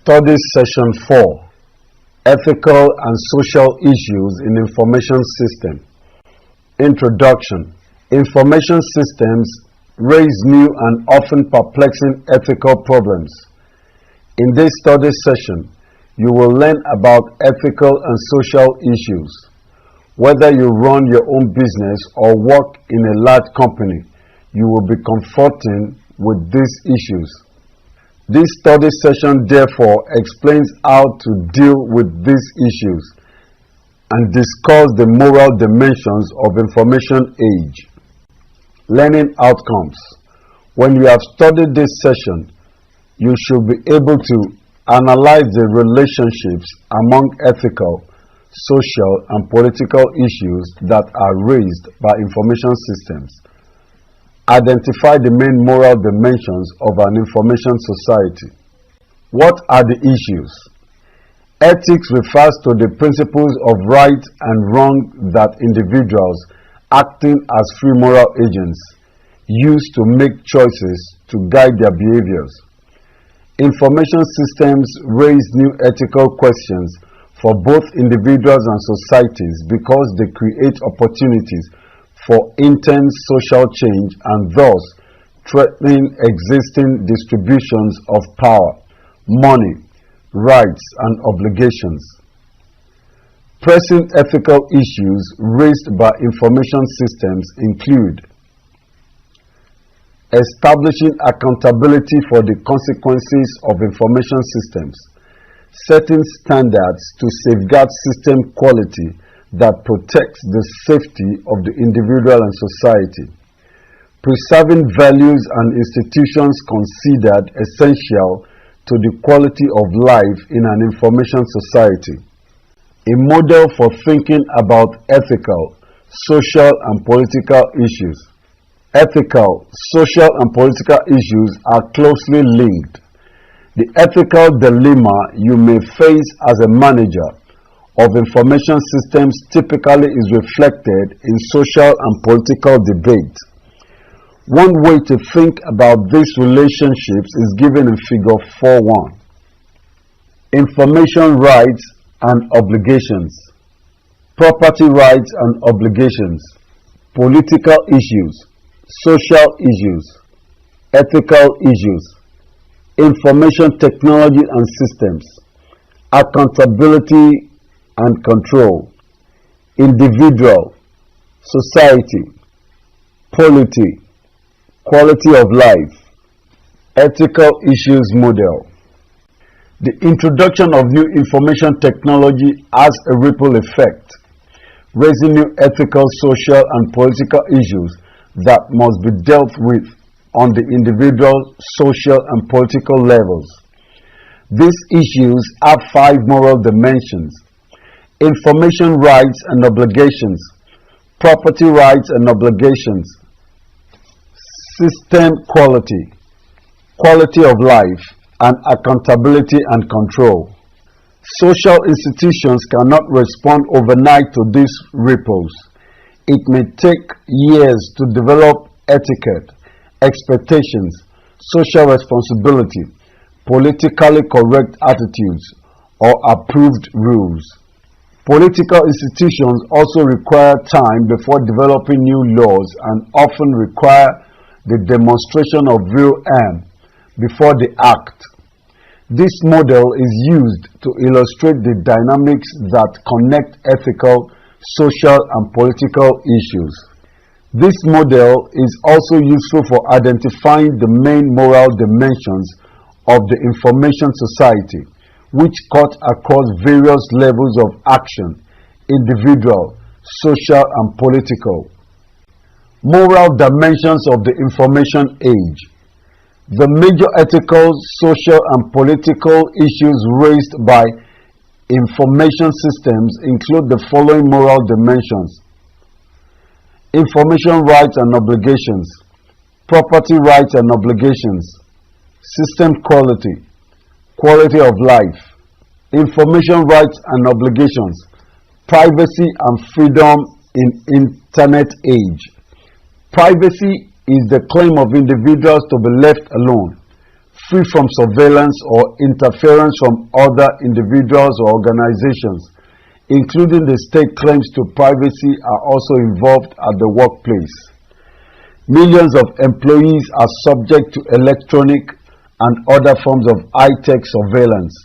Studies Session 4: Ethical and Social Issues in Information System. Introduction. Information systems raise new and often perplexing ethical problems. In this study session, you will learn about ethical and social issues. Whether you run your own business or work in a large company, you will be confronted with these issues. This study session therefore explains how to deal with these issues and discuss the moral dimensions of information age. Learning outcomes. When you have studied this session, you should be able to analyze the relationships among ethical, social, and political issues that are raised by information systems. Identify the main moral dimensions of an information society. What are the issues? Ethics refers to the principles of right and wrong that individuals, acting as free moral agents, use to make choices to guide their behaviors. Information systems raise new ethical questions for both individuals and societies because they create opportunities for intense social change and thus threatening existing distributions of power, money, rights, and obligations. Pressing ethical issues raised by information systems include establishing accountability for the consequences of information systems, setting standards to safeguard system quality that protects the safety of the individual and society, preserving values and institutions considered essential to the quality of life in an information society, a model for thinking about ethical, social, and political issues. Ethical, social, and political issues are closely linked. The ethical dilemma you may face as a manager of information systems typically is reflected in social and political debate. One way to think about these relationships is given in Figure 4.1. Information rights and obligations, property rights and obligations, political issues, social issues, ethical issues, information technology and systems, accountability and control, individual, society, polity, quality of life, ethical issues model. The introduction of new information technology has a ripple effect, raising new ethical, social, and political issues that must be dealt with on the individual, social, and political levels. These issues have 5 moral dimensions: information rights and obligations, property rights and obligations, system quality, quality of life, and accountability and control. Social institutions cannot respond overnight to these ripples. It may take years to develop etiquette, expectations, social responsibility, politically correct attitudes, or approved rules. Political institutions also require time before developing new laws and often require the demonstration of real harm before they act. This model is used to illustrate the dynamics that connect ethical, social, and political issues. This model is also useful for identifying the main moral dimensions of the information society, which cut across various levels of action, individual, social, and political. Moral dimensions of the information age. The major ethical, social, and political issues raised by information systems include the following moral dimensions: information rights and obligations, property rights and obligations, system quality, quality of life, information rights and obligations, privacy and freedom in internet age. Privacy is the claim of individuals to be left alone, free from surveillance or interference from other individuals or organizations, including the state. Claims to privacy are also involved at the workplace. Millions of employees are subject to electronic and other forms of high-tech surveillance.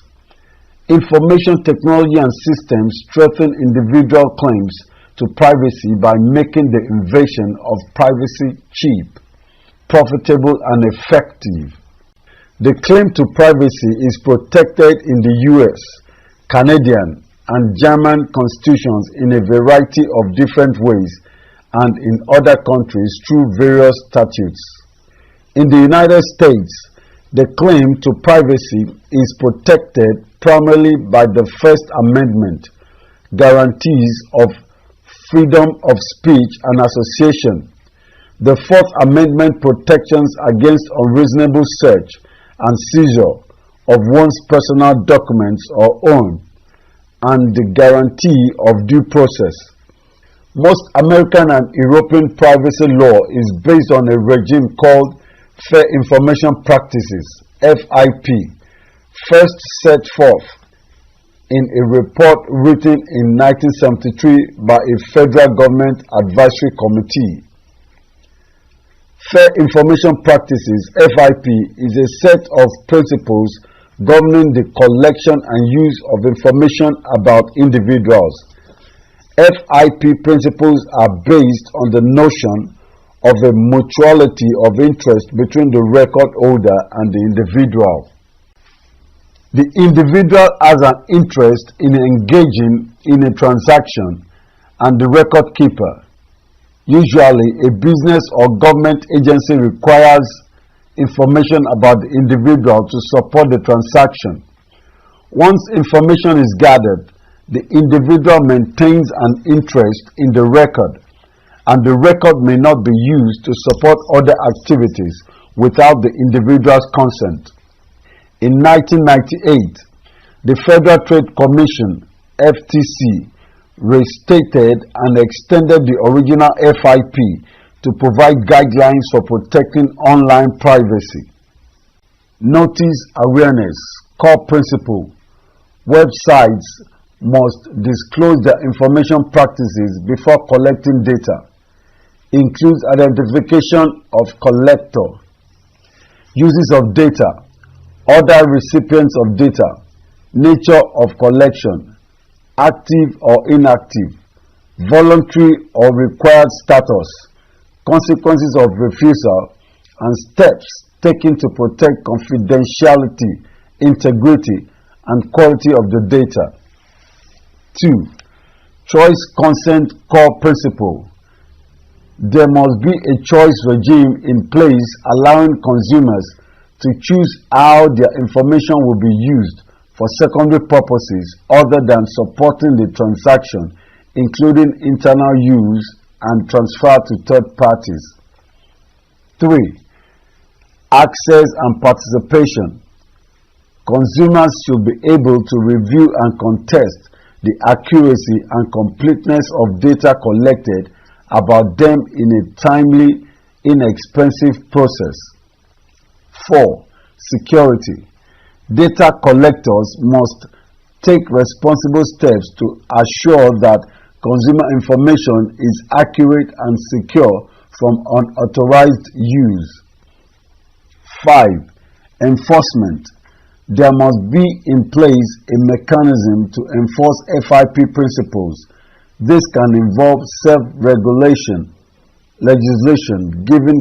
Information technology and systems strengthen individual claims to privacy by making the invasion of privacy cheap, profitable, and effective. The claim to privacy is protected in the US, Canadian, and German constitutions in a variety of different ways and in other countries through various statutes. In the United States, the claim to privacy is protected primarily by the First Amendment, guarantees of freedom of speech and association. The Fourth Amendment protections against unreasonable search and seizure of one's personal documents or own, and the guarantee of due process. Most American and European privacy law is based on a regime called Fair Information Practices, FIP, first set forth in a report written in 1973 by a federal government advisory committee. Fair Information Practices, FIP, is a set of principles governing the collection and use of information about individuals. FIP principles are based on the notion of a mutuality of interest between the record holder and the individual. The individual has an interest in engaging in a transaction, and the record keeper, usually a business or government agency, requires information about the individual to support the transaction. Once information is gathered, the individual maintains an interest in the record, and the record may not be used to support other activities without the individual's consent. In 1998, the Federal Trade Commission, FTC, restated and extended the original FIP to provide guidelines for protecting online privacy. Notice awareness, core principle. Websites must disclose their information practices before collecting data. Includes identification of collector, uses of data, other recipients of data, nature of collection, active or inactive, voluntary or required status, consequences of refusal, and steps taken to protect confidentiality, integrity, and quality of the data. 2. Choice consent core principle. There must be a choice regime in place allowing consumers to choose how their information will be used for secondary purposes other than supporting the transaction, including internal use and transfer to third parties. 3. Access and participation. Consumers should be able to review and contest the accuracy and completeness of data collected about them in a timely, inexpensive process. 4. Security. Data collectors must take responsible steps to assure that consumer information is accurate and secure from unauthorized use. 5. Enforcement. There must be in place a mechanism to enforce FIP principles. This can involve self-regulation, legislation giving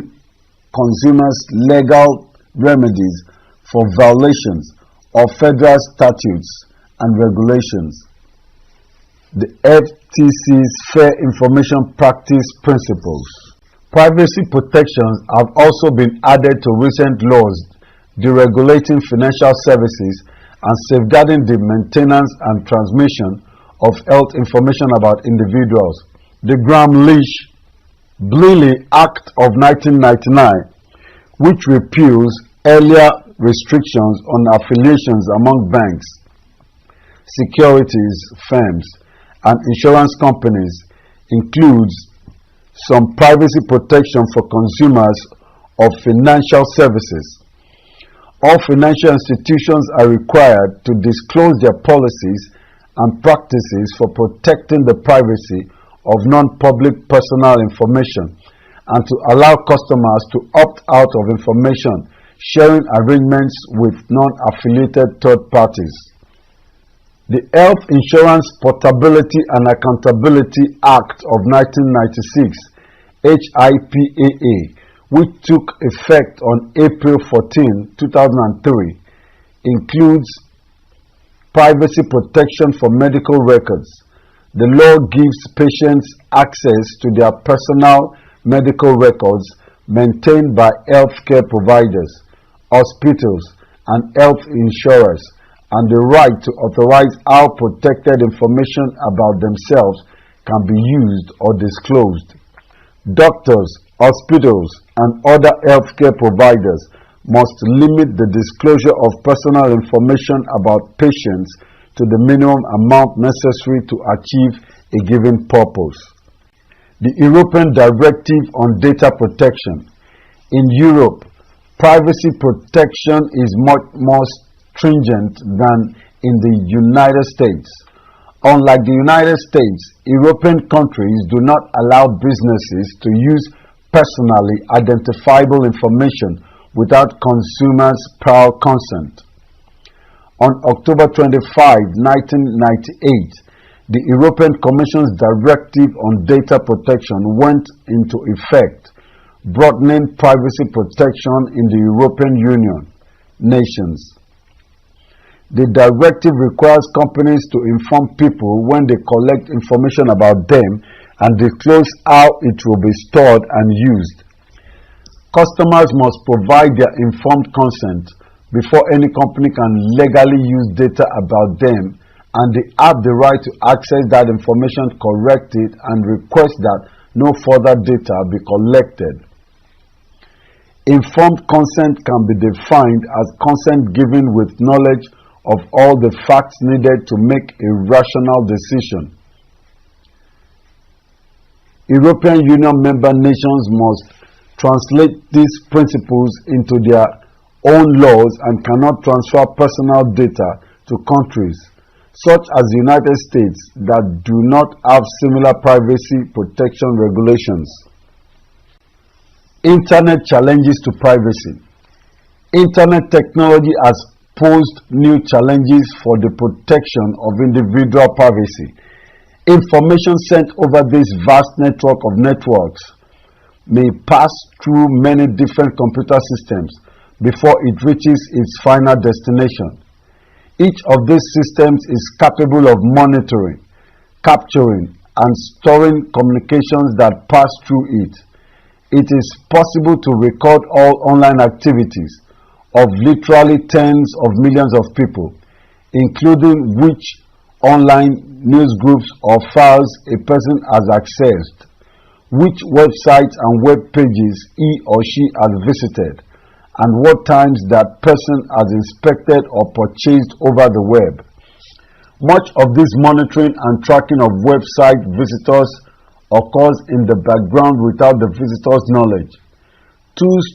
consumers legal remedies for violations of federal statutes and regulations. The FTC's Fair Information Practice Principles. Privacy protections have also been added to recent laws deregulating financial services and safeguarding the maintenance and transmission of health information about individuals. The Gramm-Leach-Bliley Act of 1999, which repeals earlier restrictions on affiliations among banks, securities firms, and insurance companies, includes some privacy protection for consumers of financial services. All financial institutions are required to disclose their policies and practices for protecting the privacy of non-public personal information and to allow customers to opt out of information sharing arrangements with non-affiliated third parties. The Health Insurance Portability and Accountability Act of 1996, HIPAA, which took effect on April 14, 2003, includes privacy protection for medical records. The law gives patients access to their personal medical records maintained by healthcare providers, hospitals, and health insurers, and the right to authorize how protected information about themselves can be used or disclosed. Doctors, hospitals, and other healthcare providers must limit the disclosure of personal information about patients to the minimum amount necessary to achieve a given purpose. The European Directive on Data Protection. In Europe, privacy protection is much more stringent than in the United States. Unlike the United States, European countries do not allow businesses to use personally identifiable information without consumers' prior consent. On October 25, 1998, the European Commission's Directive on Data Protection went into effect, broadening privacy protection in the European Union nations. The directive requires companies to inform people when they collect information about them and disclose how it will be stored and used. Customers must provide their informed consent before any company can legally use data about them, and they have the right to access that information, correct it, and request that no further data be collected. Informed consent can be defined as consent given with knowledge of all the facts needed to make a rational decision. European Union member nations must translate these principles into their own laws and cannot transfer personal data to countries, such as the United States, that do not have similar privacy protection regulations. Internet challenges to privacy. Internet technology has posed new challenges for the protection of individual privacy. Information sent over this vast network of networks may pass through many different computer systems before it reaches its final destination. Each of these systems is capable of monitoring, capturing, and storing communications that pass through it. It is possible to record all online activities of literally tens of millions of people, including which online news groups or files a person has accessed, which websites and web pages he or she has visited, and what times that person has inspected or purchased over the web. Much of this monitoring and tracking of website visitors occurs in the background without the visitor's knowledge. Tools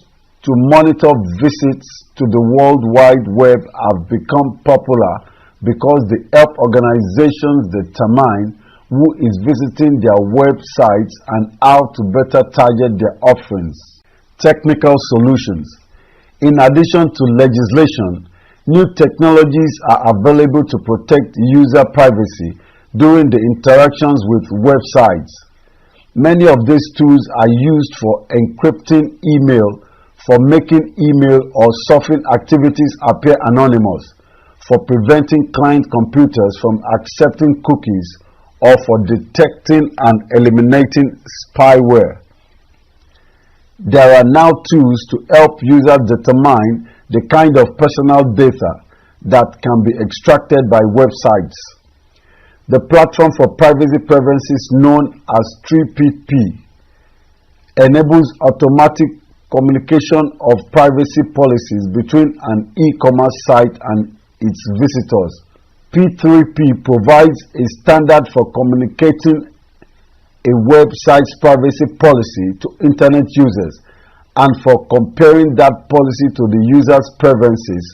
to monitor visits to the World Wide Web have become popular because they help organizations determine who is visiting their websites and how to better target their offerings. Technical solutions. In addition to legislation, new technologies are available to protect user privacy during the interactions with websites. Many of these tools are used for encrypting email, for making email or surfing activities appear anonymous, for preventing client computers from accepting cookies, or for detecting and eliminating spyware. There are now tools to help users determine the kind of personal data that can be extracted by websites. The platform for privacy preferences known as 3PP enables automatic communication of privacy policies between an e-commerce site and its visitors. P3P provides a standard for communicating a website's privacy policy to Internet users and for comparing that policy to the user's preferences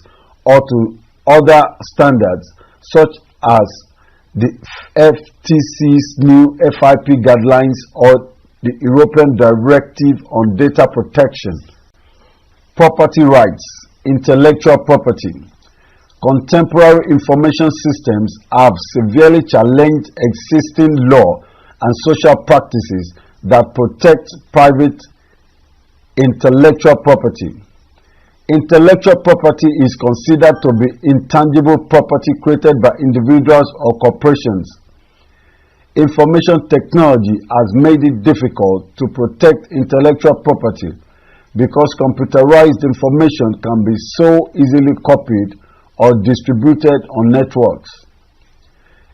or to other standards such as the FTC's new FIP guidelines or the European Directive on Data Protection. Property rights, intellectual property. Contemporary information systems have severely challenged existing law and social practices that protect private intellectual property. Intellectual property is considered to be intangible property created by individuals or corporations. Information technology has made it difficult to protect intellectual property because computerized information can be so easily copied or distributed on networks.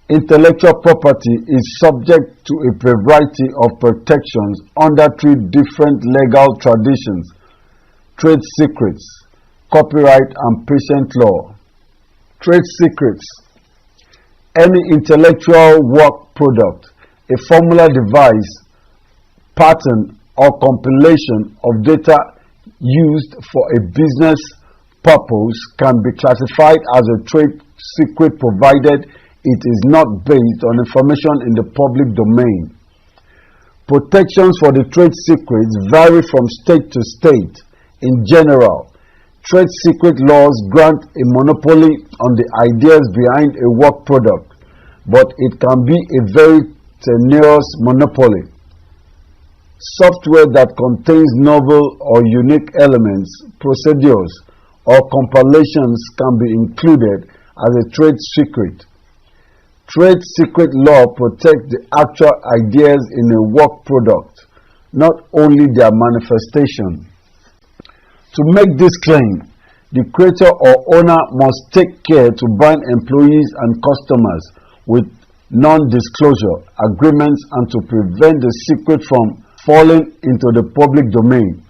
Intellectual property is subject to a variety of protections under three different legal traditions: trade secrets, copyright, and patent law. Trade secrets. Any intellectual work product, a formula device, pattern, or compilation of data used for a business purpose can be classified as a trade secret provided it is not based on information in the public domain. Protections for the trade secrets vary from state to state. In general, trade secret laws grant a monopoly on the ideas behind a work product, but it can be a very tenuous monopoly. Software that contains novel or unique elements, procedures, or compilations can be included as a trade secret. Trade secret law protects the actual ideas in a work product, not only their manifestation. To make this claim, the creator or owner must take care to bind employees and customers with non-disclosure agreements and to prevent the secret from falling into the public domain.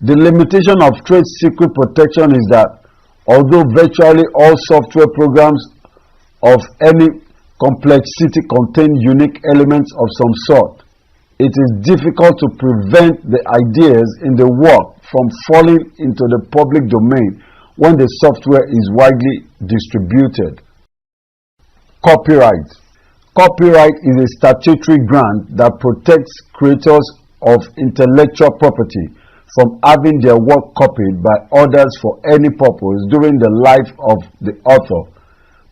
The limitation of trade secret protection is that although virtually all software programs of any complexity contain unique elements of some sort, it is difficult to prevent the ideas in the work from falling into the public domain when the software is widely distributed. Copyright. Copyright is a statutory grant that protects creators of intellectual property from having their work copied by others for any purpose during the life of the author,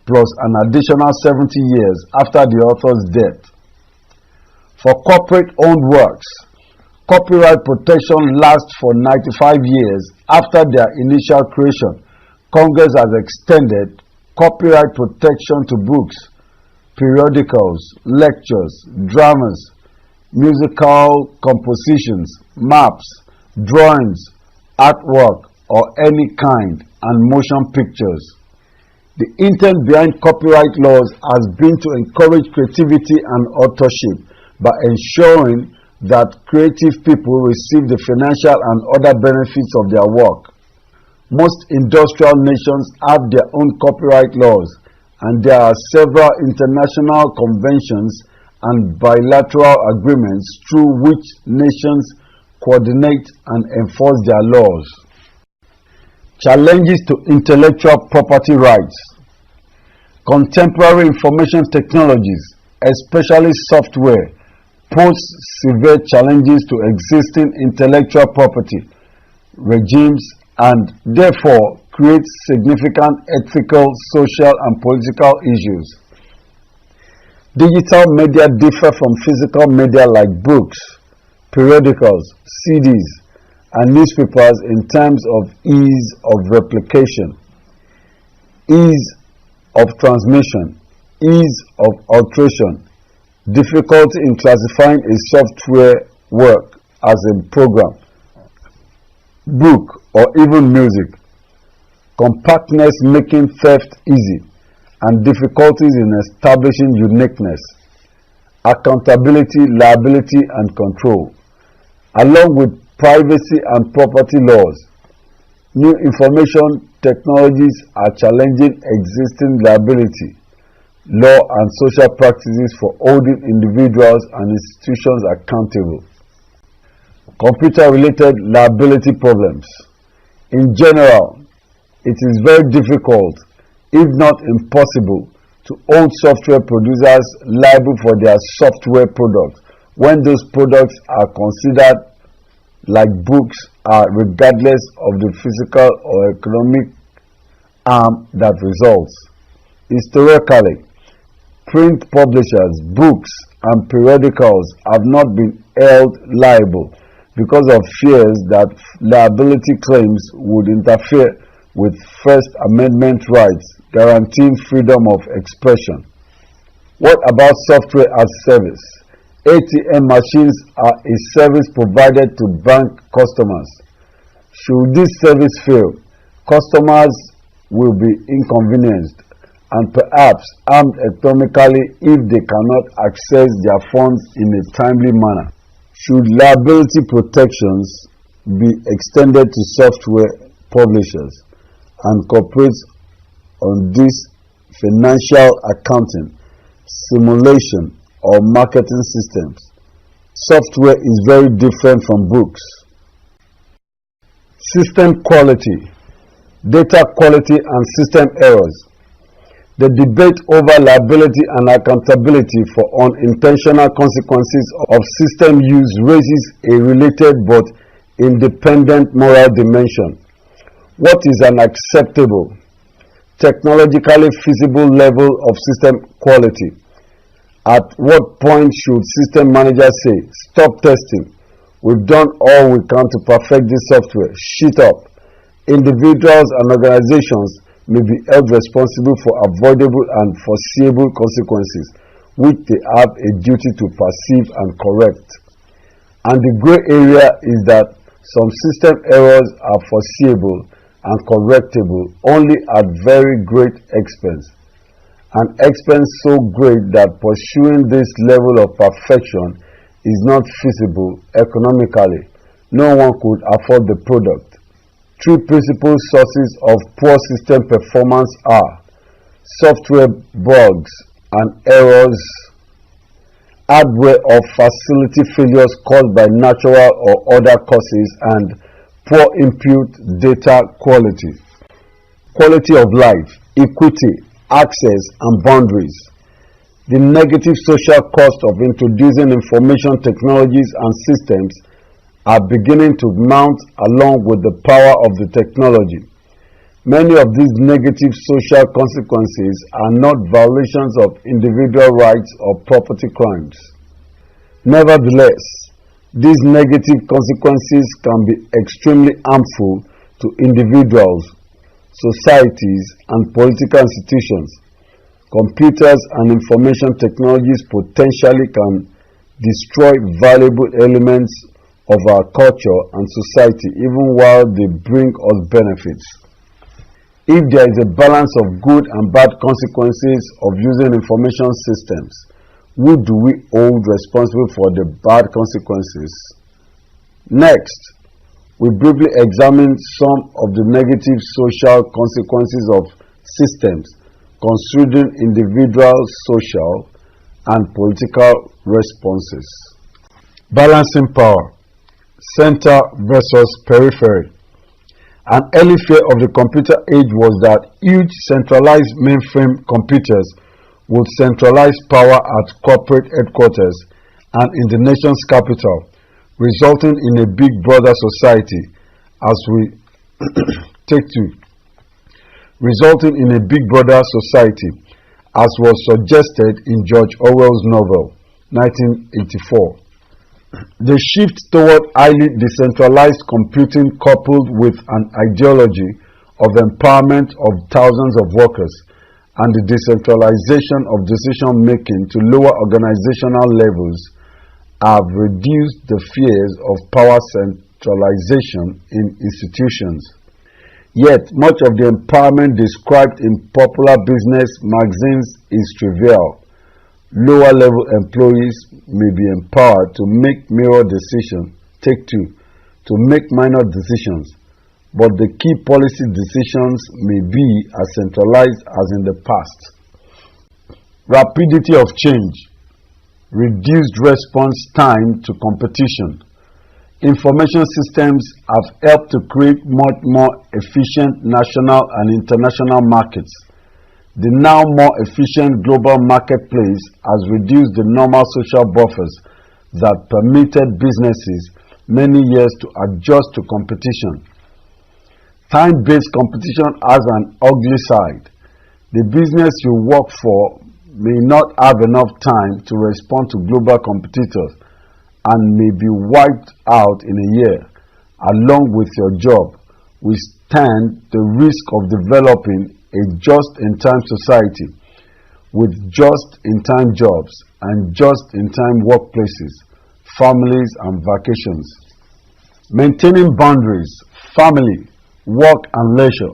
plus an additional 70 years after the author's death. For corporate-owned works, copyright protection lasts for 95 years after their initial creation. Congress has extended copyright protection to books, periodicals, lectures, dramas, musical compositions, maps, drawings, artwork of any kind, and motion pictures. The intent behind copyright laws has been to encourage creativity and authorship by ensuring that creative people receive the financial and other benefits of their work. Most industrial nations have their own copyright laws, and there are several international conventions and bilateral agreements through which nations coordinate and enforce their laws. Challenges to intellectual property rights. Contemporary information technologies, especially software, pose severe challenges to existing intellectual property regimes and therefore create significant ethical, social, and political issues. Digital media differ from physical media like books, periodicals, CDs, and newspapers in terms of ease of replication, ease of transmission, ease of alteration, difficulty in classifying a software work as a program, book, or even music, compactness making theft easy, and difficulties in establishing uniqueness, accountability, liability, and control, along with privacy and property laws. New information technologies are challenging existing liability, law, and social practices for holding individuals and institutions accountable. Computer-related liability problems. In general, it is very difficult, if not impossible, to hold software producers liable for their software products when those products are considered like books regardless of the physical or economic harm that results. Historically, print publishers, books, and periodicals have not been held liable because of fears that liability claims would interfere with First Amendment rights guaranteeing freedom of expression. What about software as service? ATM machines are a service provided to bank customers. Should this service fail, customers will be inconvenienced and perhaps harmed economically if they cannot access their funds in a timely manner. Should liability protections be extended to software publishers and corporates on this financial accounting, simulation, or marketing systems? Software is very different from books. System quality, data quality, and system errors. The debate over liability and accountability for unintentional consequences of system use raises a related but independent moral dimension. What is an acceptable, technologically feasible level of system quality? At what point should system managers say, "Stop testing, we've done all we can to perfect this software, shut up"? Individuals and organizations may be held responsible for avoidable and foreseeable consequences, which they have a duty to perceive and correct. And the gray area is that some system errors are foreseeable and correctable only at very great expense, an expense so great that pursuing this level of perfection is not feasible economically. No one could afford the product. Three principal sources of poor system performance are software bugs and errors, hardware or facility failures caused by natural or other causes, and poor input data quality. Quality of life, equity, access, and boundaries. The negative social cost of introducing information technologies and systems are beginning to mount along with the power of the technology. Many of these negative social consequences are not violations of individual rights or property crimes. Nevertheless, these negative consequences can be extremely harmful to individuals, societies, and political institutions. Computers and information technologies potentially can destroy valuable elements of our culture and society even while they bring us benefits. If there is a balance of good and bad consequences of using information systems, who do we hold responsible for the bad consequences? Next, we briefly examine some of the negative social consequences of systems, considering individual, social, and political responses. Balancing power, center versus periphery. An early fear of the computer age was that huge centralized mainframe computers would centralize power at corporate headquarters and in the nation's capital, resulting in a big brother society as we resulting in a big brother society as was suggested in George Orwell's novel 1984. The shift toward highly decentralized computing coupled with an ideology of empowerment of thousands of workers and the decentralization of decision-making to lower organizational levels have reduced the fears of power centralization in institutions. Yet, much of the empowerment described in popular business magazines is trivial. Lower-level employees may be empowered to make mirror decisions, to make minor decisions, but the key policy decisions may be as centralized as in the past. Rapidity of change, reduced response time to competition. Information systems have helped to create much more efficient national and international markets. The now more efficient global marketplace has reduced the normal social buffers that permitted businesses many years to adjust to competition. Time-based competition has an ugly side. The business you work for may not have enough time to respond to global competitors and may be wiped out in a year. Along with your job, we stand the risk of developing a just-in-time society with just-in-time jobs and just-in-time workplaces, families and vacations. Maintaining boundaries, family, work and leisure.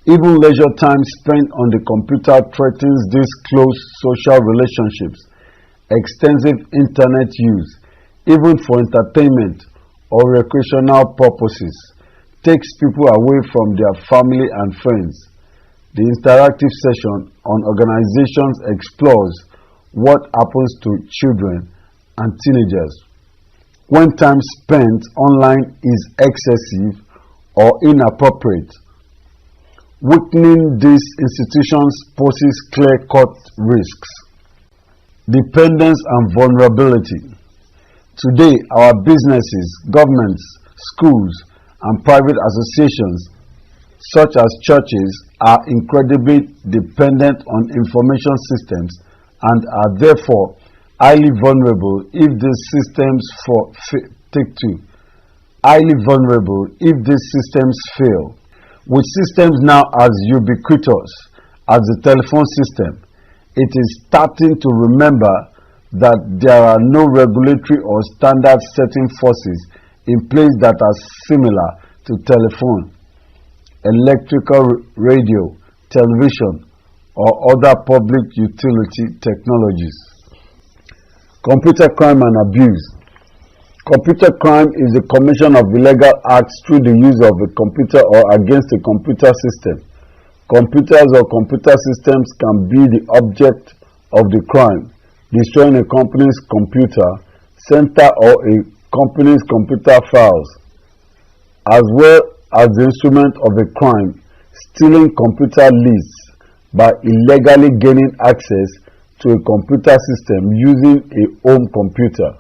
Even leisure time spent on the computer threatens these close social relationships. Extensive internet use, even for entertainment or recreational purposes, takes people away from their family and friends. The interactive session on organizations explores what happens to children and teenagers when time spent online is excessive or inappropriate. Weakening these institutions poses clear-cut risks. Dependence and vulnerability. Today, our businesses, governments, schools, and private associations, such as churches, are incredibly dependent on information systems and are therefore highly vulnerable if these systems fail. With systems now as ubiquitous as the telephone system, it is starting to remember that there are no regulatory or standard setting forces in place that are similar to telephone, electrical radio, television, or other public utility technologies. Computer crime and abuse. Computer crime is the commission of illegal acts through the use of a computer or against a computer system. Computers or computer systems can be the object of the crime, destroying a company's computer center or a company's computer files, as well as the instrument of a crime, stealing computer lists by illegally gaining access to a computer system using a home computer.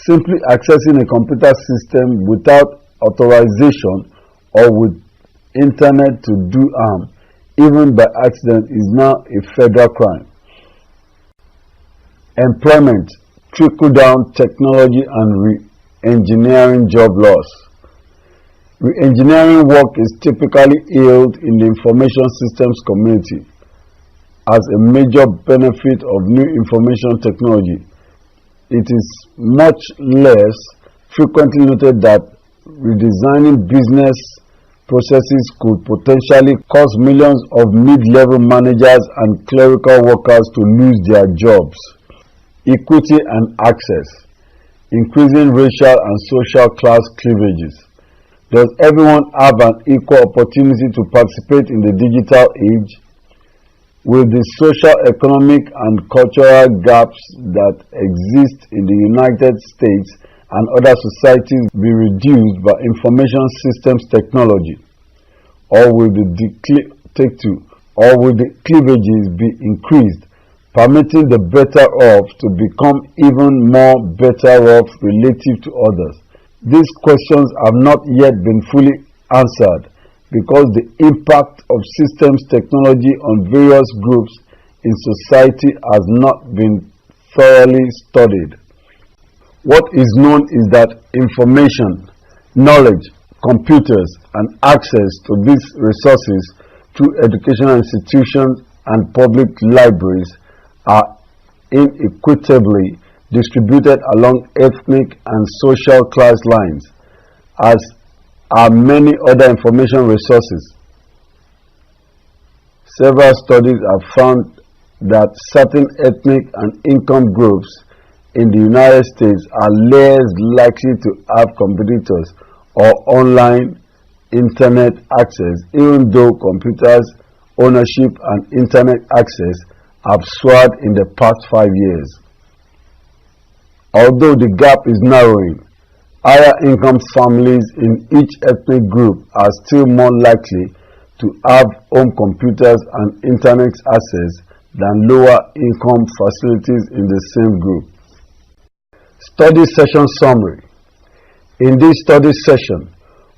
Simply accessing a computer system without authorization or with internet to do harm, even by accident, is now a federal crime. Employment, trickle-down technology and re-engineering job loss. Re-engineering work is typically hailed in the information systems community as a major benefit of new information technology. It is much less frequently noted that redesigning business processes could potentially cause millions of mid-level managers and clerical workers to lose their jobs. Equity and access. Increasing racial and social class cleavages. Does everyone have an equal opportunity to participate in the digital age? Will the social, economic, and cultural gaps that exist in the United States and other societies be reduced by information systems technology? Or will the cleavages be increased, permitting the better off to become even more better off relative to others? These questions have not yet been fully answered, because the impact of systems technology on various groups in society has not been thoroughly studied. What is known is that information, knowledge, computers, and access to these resources through educational institutions and public libraries are inequitably distributed along ethnic and social class lines, as are many other information resources. Several studies have found that certain ethnic and income groups in the United States are less likely to have computers or online internet access, even though computers ownership and internet access have soared in the past 5 years. Although the gap is narrowing, Higher income families in each ethnic group are still more likely to have home computers and internet access than lower income facilities in the same group. Study session summary. In this study session,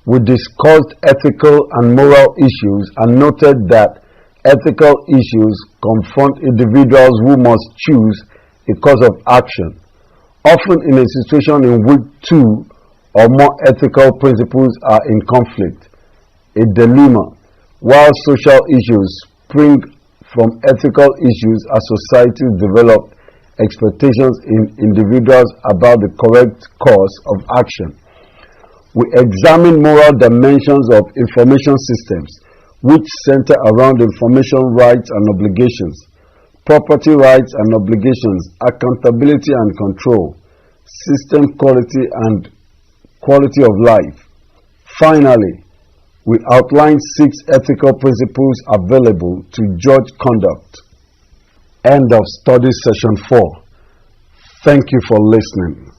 we discussed ethical and moral issues and noted that ethical issues confront individuals who must choose a course of action, often in a situation in which two or more ethical principles are in conflict, a dilemma, while social issues spring from ethical issues as societies develop expectations in individuals about the correct course of action. We examine moral dimensions of information systems, which center around information rights and obligations, property rights and obligations, accountability and control, system quality and quality of life. Finally, we outline 6 ethical principles available to judge conduct. End of study session 4. Thank you for listening.